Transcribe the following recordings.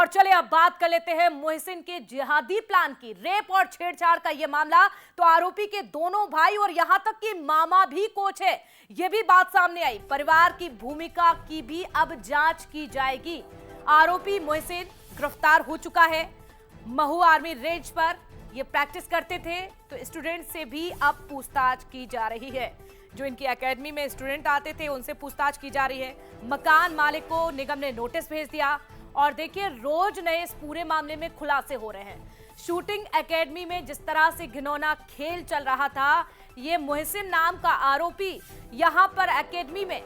और चले अब बात कर लेते हैं मोहसिन के जिहादी प्लान की। रेप और छेड़छाड़ का यह मामला, तो आरोपी के दोनों भाई और यहां तक कि मामा भी कोच है, यह भी बात सामने आई। परिवार की भूमिका की भी अब जांच की जाएगी। आरोपी मोहसिन गिरफ्तार हो चुका है। महू आर्मी रेंज पर ये प्रैक्टिस करते थे, तो स्टूडेंट से भी अब पूछताछ की जा रही है। जो इनकी एकेडमी में स्टूडेंट आते थे उनसे पूछताछ की जा रही है। मकान मालिक को निगम ने नोटिस भेज दिया और देखिए रोज नए इस पूरे मामले में खुलासे हो रहे हैं। शूटिंग एकेडमी में जिस तरह से घिनौना खेल चल रहा था, ये मोहसिन नाम का आरोपी यहां पर एकेडमी में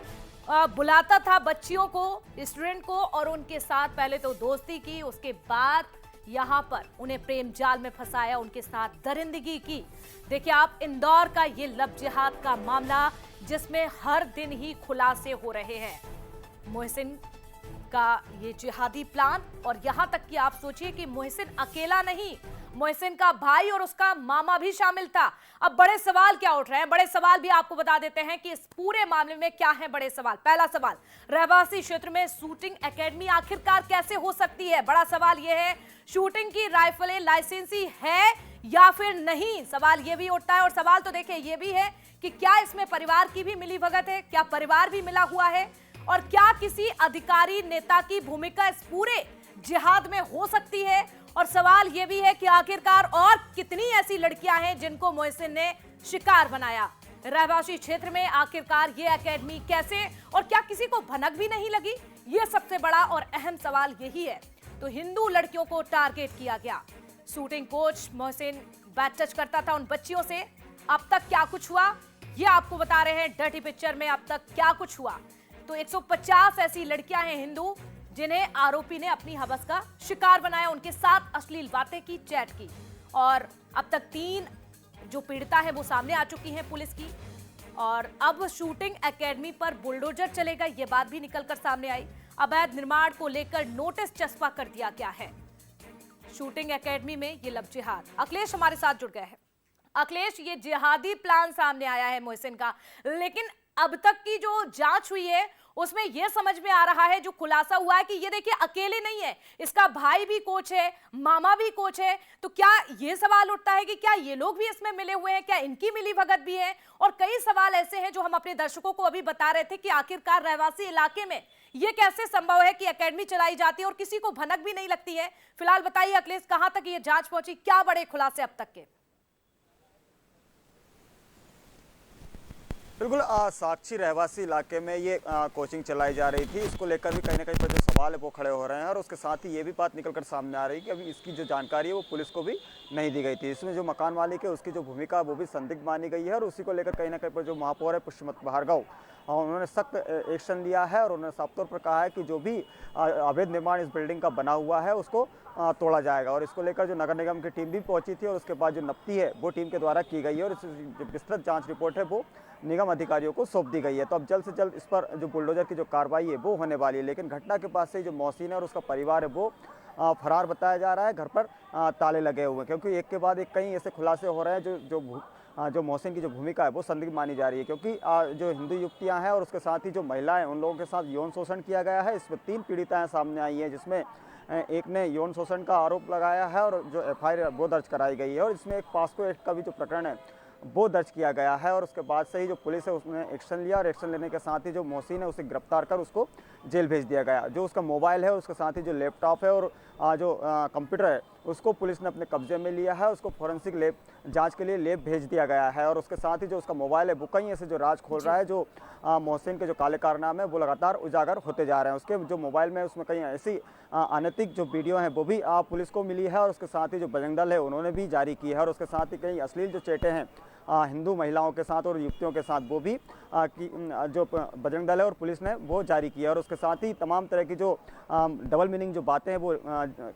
बुलाता था बच्चियों को, स्टूडेंट को, और उनके साथ पहले तो दोस्ती की, उसके बाद यहां पर उन्हें प्रेम जाल में फंसाया, उनके साथ दरिंदगी की। देखिए आप, इंदौर का ये लब जिहाद का मामला जिसमें हर दिन ही खुलासे हो रहे हैं। मोहसिन का ये जिहादी प्लान, और यहां तक कि आप सोचिए कि मोहसिन अकेला नहीं, मोहसिन का भाई और उसका मामा भी शामिल था। अब बड़े सवाल क्या उठ रहे हैं? बड़े सवाल भी आपको बता देते हैं कि इस पूरे मामले में क्या है बड़े सवाल। पहला सवाल, रहवासी क्षेत्र में शूटिंग एकेडमी आखिरकार कैसे हो सकती है? बड़ा सवाल यह है, शूटिंग की राइफलें लाइसेंसी है या फिर नहीं? सवाल यह भी उठता है। और सवाल तो देखिए यह भी है कि क्या इसमें परिवार की भी मिलीभगत है? क्या परिवार भी मिला हुआ है? और क्या किसी अधिकारी नेता की भूमिका इस पूरे जिहाद में हो सकती है? और सवाल यह भी है कि आखिरकार और कितनी ऐसी लड़कियां हैं जिनको मोहसिन ने शिकार बनाया? रहवासी क्षेत्र में आखिरकार ये एकेडमी कैसे, और क्या किसी को भनक भी नहीं लगी? ये सबसे बड़ा और अहम सवाल यही है। तो हिंदू लड़कियों को टारगेट किया गया। Shooting coach Mohsin bat touch करता था उन बच्चियों से। अब तक क्या कुछ हुआ ये आपको बता रहे हैं डर्टी पिक्चर में। अब तक क्या कुछ हुआ, तो 150 ऐसी लड़कियां हैं हिंदू जिन्हें आरोपी ने अपनी हवस का शिकार बनाया, उनके साथ अश्लील बातें की, चैट की। और अब तक 3 जो पीड़िता है वो सामने आ चुकी हैं पुलिस की। और अब शूटिंग एकेडमी पर बुलडोजर चलेगा, ये बात भी निकलकर सामने आई। अवैध निर्माण को लेकर नोटिस चस्पा कर दिया गया है। शूटिंग एकेडमी में ये लब जिहाद। अखिलेश हमारे साथ जुड़ गए हैं। अखिलेश, ये जिहादी प्लान सामने आया है मोहसिन का, लेकिन अब तक की जो जांच हुई है उसमें यह समझ में आ रहा है, जो खुलासा हुआ है, कि ये देखिए अकेले नहीं है, इसका भाई भी कोच है, मामा भी कोच है। तो क्या ये सवाल उठता है कि क्या ये लोग भी इसमें मिले हुए हैं? क्या इनकी मिलीभगत भी है? और कई सवाल ऐसे हैं जो हम अपने दर्शकों को अभी बता रहे थे कि आखिरकार रहवासी इलाके में ये कैसे संभव है कि एकेडमी चलाई जाती है और किसी को भनक भी नहीं लगती है? फिलहाल बताइए अखिलेश, कहां तक ये जांच पहुंची, क्या बड़े खुलासे अब तक के? बिल्कुल, साक्षी रहवासी इलाके में ये कोचिंग चलाई जा रही थी। इसको लेकर भी कहीं ना कहीं पर जो सवाल है वो खड़े हो रहे हैं, और उसके साथ ही ये भी बात निकलकर सामने आ रही है कि अभी इसकी जो जानकारी है वो पुलिस को भी नहीं दी गई थी। इसमें जो मकान मालिक है उसकी जो भूमिका वो भी संदिग्ध मानी गई है, और उसी को लेकर कहीं ना कहीं पर जो महापौर है पुष्पमत भार्गव, उन्होंने सख्त एक्शन लिया है। और उन्होंने साफ तौर पर कहा है कि जो भी अवैध निर्माण इस बिल्डिंग का बना हुआ है उसको तोड़ा जाएगा। और इसको लेकर जो नगर निगम की टीम भी पहुंची थी, और उसके बाद जो नपती है वो टीम के द्वारा की गई है, और इस जो विस्तृत जांच रिपोर्ट है वो निगम अधिकारियों को सौंप दी गई है। तो अब जल्द से जल्द इस पर जो बुलडोजर की जो कार्रवाई है वो होने वाली है। लेकिन घटना के पास से जो मोहसिन है और उसका परिवार है वो फरार बताया जा रहा है। घर पर ताले लगे हुए हैं, क्योंकि एक के बाद एक कई ऐसे खुलासे हो रहे हैं जो मोहसिन की जो भूमिका है वो संदिग्ध मानी जा रही है। क्योंकि जो हिंदू युवतियां हैं और उसके साथ ही जो महिलाएं, उन लोगों के साथ यौन शोषण किया गया है। इसमें 3 पीड़िताएं सामने आई हैं, जिसमें एक ने यौन शोषण का आरोप लगाया है, और जो FIR वो दर्ज कराई गई है। और इसमें एक पास्को एक्ट का भी जो प्रकरण है वो दर्ज किया गया है। और उसके बाद से ही जो पुलिस है उसने एक्शन लिया, और एक्शन लेने के साथ ही जो मोहसिन है उसे गिरफ्तार कर उसको जेल भेज दिया गया। जो उसका मोबाइल है, उसके साथ ही जो लैपटॉप है और जो कंप्यूटर है उसको पुलिस ने अपने कब्जे में लिया है। उसको फोरेंसिक लैब जांच के लिए लैब भेज दिया गया है। और उसके साथ ही जो उसका मोबाइल है वो कहीं ऐसे जो राज खोल रहा है, जो मोहसिन के जो काले कारनामे है वो लगातार उजागर होते जा रहे हैं। उसके जो मोबाइल में उसमें कई ऐसी अनैतिक जो वीडियो हैं वो भी पुलिस को मिली है। और उसके साथ ही जो बजरंग दल है उन्होंने भी जारी की है। और उसके साथ ही कई अश्लील जो चैटें हैं हिंदू महिलाओं के साथ और युवतियों के साथ वो भी जो बजरंग दल है और पुलिस ने वो जारी किया। और उसके साथ ही तमाम तरह की जो डबल मीनिंग जो बातें हैं वो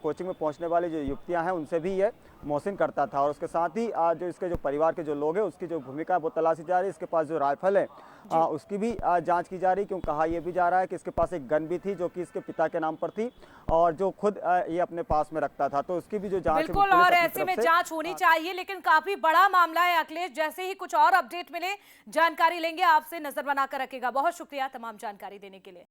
कोचिंग में पहुंचने वाली जो युवतियां हैं उनसे भी ये मोहसिन करता था। और उसके साथ ही जो इसके जो परिवार के जो लोग हैं उसकी जो भूमिका है वो तलाशी जा रही है। इसके पास जो राइफल है उसकी भी जांच की जा रही है, क्यों कहा यह भी जा रहा है कि इसके पास एक गन भी थी जो कि इसके पिता के नाम पर थी, और जो खुद ये अपने पास में रखता था। तो उसकी भी जो जांच बिल्कुल, और ऐसे में जांच होनी चाहिए। लेकिन काफी बड़ा मामला है अखिलेश, जैसे ही कुछ और अपडेट मिले जानकारी लेंगे आपसे, नजर बनाकर रखेगा। बहुत शुक्रिया तमाम जानकारी देने के लिए।